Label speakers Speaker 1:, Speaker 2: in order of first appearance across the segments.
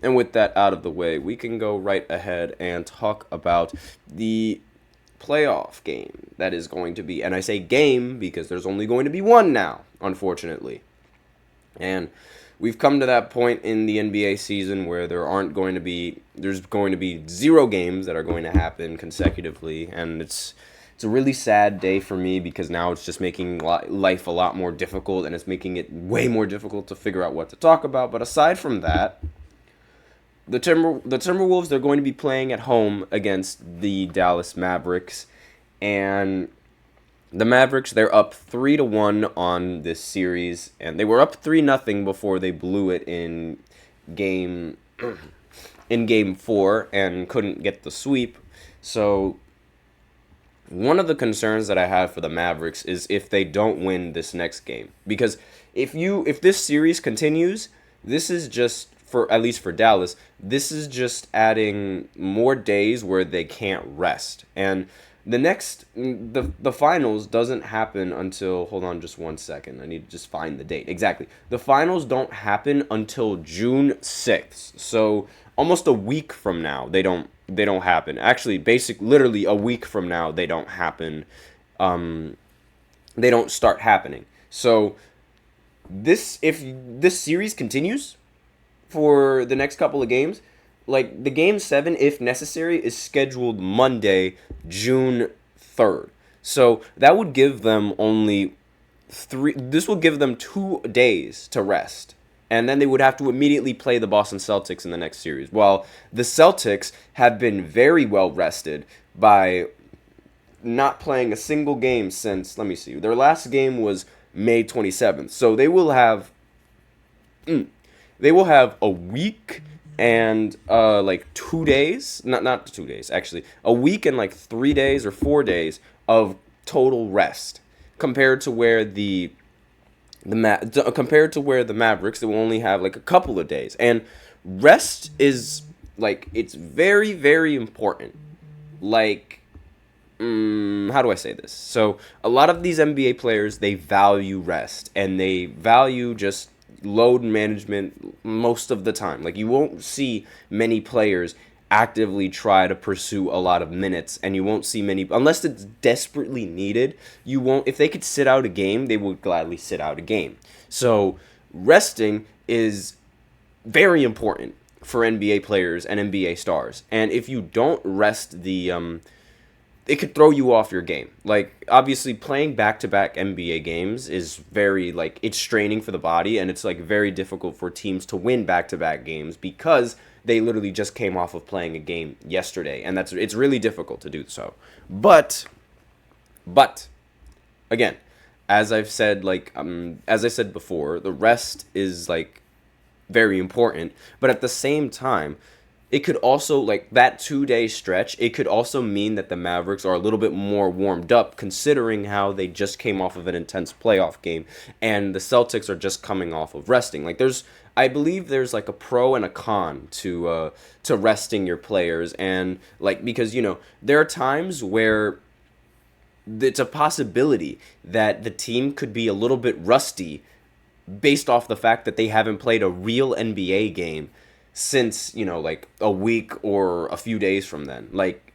Speaker 1: And with that out of the way, we can go right ahead and talk about the playoff game that is going to be. And I say game because there's only going to be one now, unfortunately. And we've come to that point in the NBA season where there's going to be 0 games that are going to happen consecutively, and it's a really sad day for me because now it's just making life a lot more difficult, and it's making it way more difficult to figure out what to talk about. But aside from that, the Timberwolves, they're going to be playing at home against the Dallas Mavericks, and the Mavericks, they're up 3-1 on this series, and they were up 3-0 before they blew it game in game 4 and couldn't get the sweep. So one of the concerns that I have for the Mavericks is if they don't win this next game, because if this series continues, this is just, for at least for Dallas, this is just adding more days where they can't rest. And the finals doesn't happen until, hold on just one second, I need to just find the date. Exactly. The finals don't happen until June 6th. So almost a week from now they don't happen. Actually, literally a week from now they don't happen. They don't start happening. So if this series continues for the next couple of games, like the game 7, if necessary, is scheduled Monday, June 3rd. So that would give them only this will give them 2 days to rest. And then they would have to immediately play the Boston Celtics in the next series. While the Celtics have been very well rested by not playing a single game since, let me see, their last game was May 27th. So they will have a week and like 2 days, not 2 days actually, a week and like 3 days or 4 days of total rest, compared to where compared to where the Mavericks, they will only have like a couple of days. And rest is like, it's very, very important. Like, how do I say this? So a lot of these NBA players, they value rest, and they value just load management most of the time. Like, you won't see many players actively try to pursue a lot of minutes, and you won't see many, unless it's desperately needed. You won't, if they could sit out a game, they would gladly sit out a game. So resting is very important for NBA players and NBA stars. And if you don't rest it could throw you off your game. Like, obviously, playing back-to-back NBA games is very, like, it's straining for the body, and it's, like, very difficult for teams to win back-to-back games because they literally just came off of playing a game yesterday, and it's really difficult to do so. But, again, as I said before, the rest is, like, very important, but at the same time, it could also, like, that 2 day stretch, it could also mean that the Mavericks are a little bit more warmed up, considering how they just came off of an intense playoff game, and the Celtics are just coming off of resting. Like, I believe there's like a pro and a con to resting your players, and like, because there are times where it's a possibility that the team could be a little bit rusty based off the fact that they haven't played a real NBA game since, like a week or a few days from then. Like,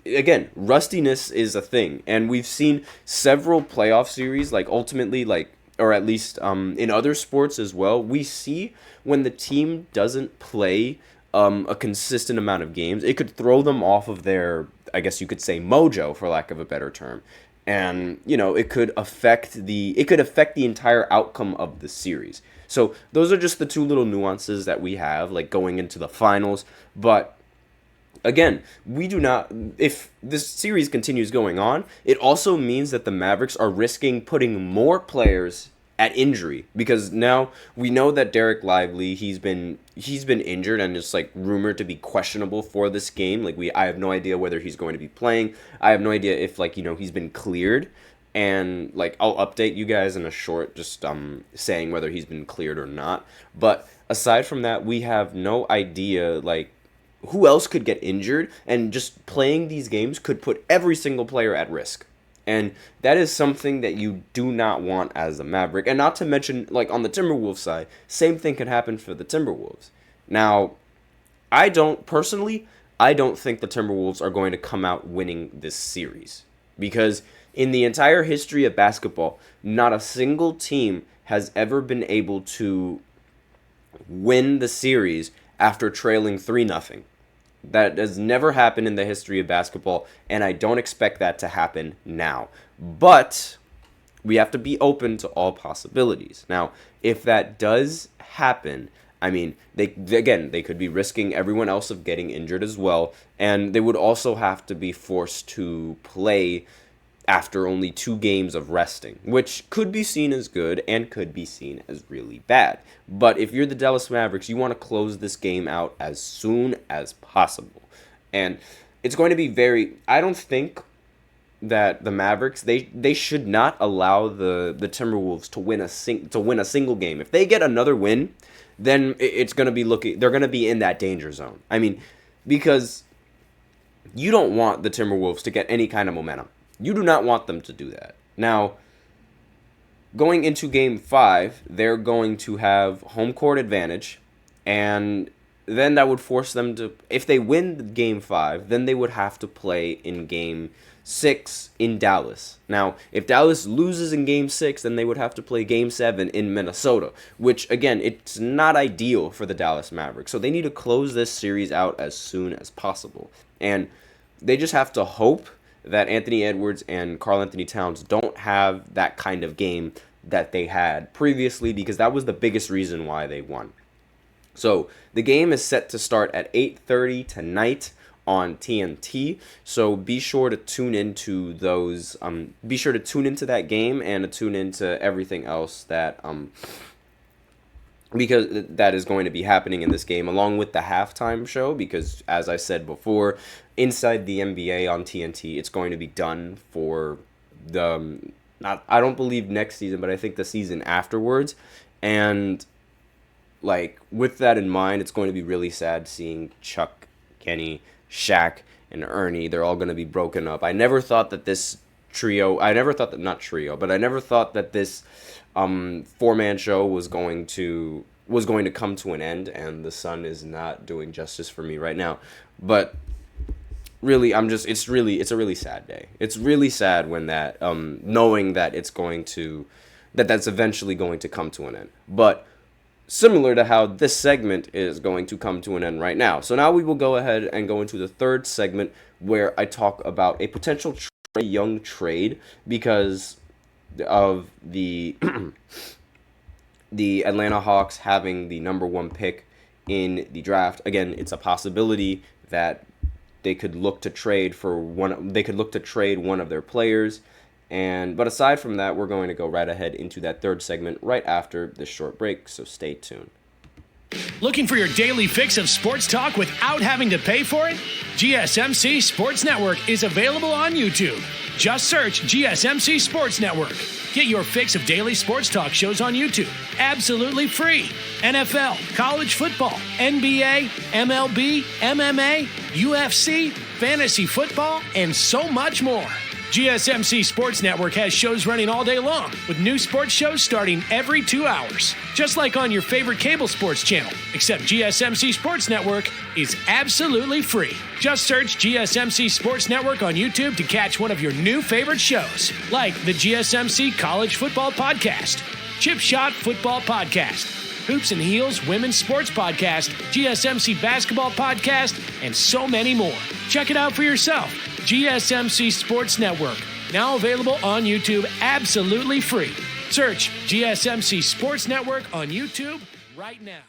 Speaker 1: again, rustiness is a thing, and we've seen several playoff series, like, ultimately, like, or at least in other sports as well, we see when the team doesn't play a consistent amount of games, it could throw them off of their, I guess you could say, mojo, for lack of a better term. And it could affect the entire outcome of the series. So those are just the two little nuances that we have, like, going into the finals. But again, we do not, if this series continues going on, it also means that the Mavericks are risking putting more players at injury, because now we know that Derek Lively, he's been injured and is, like, rumored to be questionable for this game. Like, I have no idea whether he's going to be playing. I have no idea if, like, he's been cleared, and, like, I'll update you guys in a short, just saying whether he's been cleared or not. But aside from that, we have no idea, like, who else could get injured, and just playing these games could put every single player at risk. And that is something that you do not want as a Maverick. And not to mention, like, on the Timberwolves side, same thing could happen for the Timberwolves. Now, I don't think the Timberwolves are going to come out winning this series, because in the entire history of basketball, not a single team has ever been able to win the series after trailing 3-0. That has never happened in the history of basketball, and I don't expect that to happen now. But we have to be open to all possibilities. Now, if that does happen, I mean, they could be risking everyone else of getting injured as well, and they would also have to be forced to play after only 2 games of resting, which could be seen as good and could be seen as really bad. But if you're the Dallas Mavericks, you want to close this game out as soon as possible. And it's going to be I don't think that the Mavericks, they should not allow the Timberwolves to win a single game. If they get another win, then it's going to be they're going to be in that danger zone. I mean, because you don't want the Timberwolves to get any kind of momentum. You do not want them to do that. Now, going into Game 5, they're going to have home court advantage, and then that would force them to, if they win Game 5, then they would have to play in Game 6 in Dallas. Now, if Dallas loses in Game 6, then they would have to play Game 7 in Minnesota, which, again, it's not ideal for the Dallas Mavericks. So they need to close this series out as soon as possible. And they just have to hope that Anthony Edwards and Karl Anthony Towns don't have that kind of game that they had previously, because that was the biggest reason why they won. So the game is set to start at 8:30 tonight on TNT. So be sure to tune into those. Be sure to tune into that game and to tune into everything else that because that is going to be happening in this game, along with the halftime show, because as I said before, Inside the NBA on TNT, it's going to be done for I don't believe next season, but I think the season afterwards. And like, with that in mind, it's going to be really sad seeing Chuck, Kenny, Shaq, and Ernie, they're all going to be broken up. I never thought that this four-man show was going to come to an end, and the sun is not doing justice for me right now. But really, it's a really sad day. It's really sad when that, knowing that that's eventually going to come to an end. But similar to how this segment is going to come to an end right now. So now we will go ahead and go into the third segment, where I talk about a potential Trae Young trade because of the the Atlanta Hawks having the number 1 pick in the draft. Again, it's a possibility that they could look to trade one of their players. But aside from that, we're going to go right ahead into that third segment right after this short break, so stay tuned.
Speaker 2: Looking for your daily fix of sports talk without having to pay for it? GSMC Sports Network is available on YouTube. Just search GSMC Sports Network. Get your fix of daily sports talk shows on YouTube, absolutely free. NFL, college football, NBA, MLB, MMA, UFC, fantasy football, and so much more. GSMC Sports Network has shows running all day long, with new sports shows starting every 2 hours. Just like on your favorite cable sports channel, except GSMC Sports Network is absolutely free. Just search GSMC Sports Network on YouTube to catch one of your new favorite shows, like the GSMC College Football Podcast, Chip Shot Football Podcast, Hoops and Heels Women's Sports Podcast, GSMC Basketball Podcast, and so many more. Check it out for yourself. GSMC Sports Network, now available on YouTube absolutely free. Search GSMC Sports Network on YouTube right now.